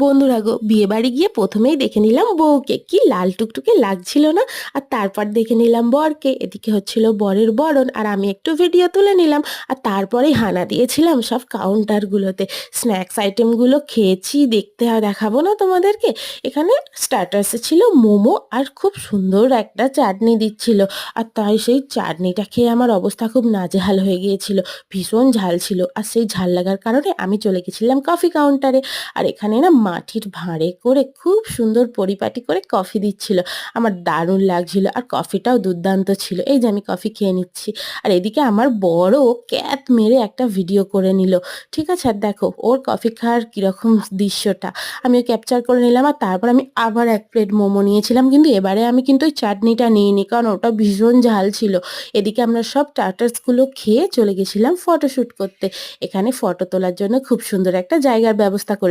বন্ধুরা গো, বিয়ে বাড়ি গিয়ে প্রথমেই দেখে নিলাম বউকে, কি লাল টুকটুকে লাগছিল না? আর তারপর দেখে নিলাম বরকে, এদিকে হচ্ছিল বরের বরণ, আর আমি একটু ভিডিও তুলে নিলাম। আর তারপরেই হানা দিয়েছিলাম সব কাউন্টারগুলোতে। স্ন্যাক্স আইটেমগুলো খেয়েছি, দেখতে আর দেখাবো না তোমাদেরকে। এখানে স্টার্টার্সে ছিল মোমো, আর খুব সুন্দর একটা চাটনি দিচ্ছিল। আর তাই সেই চাটনিটা খেয়ে আমার অবস্থা খুব নাজেহাল হয়ে গিয়েছিল। ভীষণ ঝাল ছিল, আর সেই ঝাল লাগার কারণে আমি চলে গেছিলাম কফি কাউন্টারে। আর এখানে না মাটির ভাঁড়ে করে খুব সুন্দর পরিপাটি করে কফি দিচ্ছিল। আমার দারুণ লাগছিল, আর কফিটাও দুর্দান্ত ছিল। এই যে আমি কফি খেয়ে নিচ্ছি, আর এদিকে আমার বড়ও ক্যাত মেরে একটা ভিডিও করে নিল। ঠিক আছে, আর দেখো ওর কফি খাওয়ার কিরকম দৃশ্যটা আমিও ক্যাপচার করে নিলাম। আর তারপর আমি আবার এক প্লেট মোমো নিয়েছিলাম, কিন্তু এবারে আমি কিন্তু ওই চাটনিটা নিইনি, কারণ ওটা ভীষণ ঝাল ছিল। এদিকে আমরা সব স্টার্টার্সগুলো খেয়ে চলে গেছিলাম ফটোশ্যুট করতে। এখানে ফটো তোলার জন্য খুব সুন্দর একটা জায়গার ব্যবস্থা করে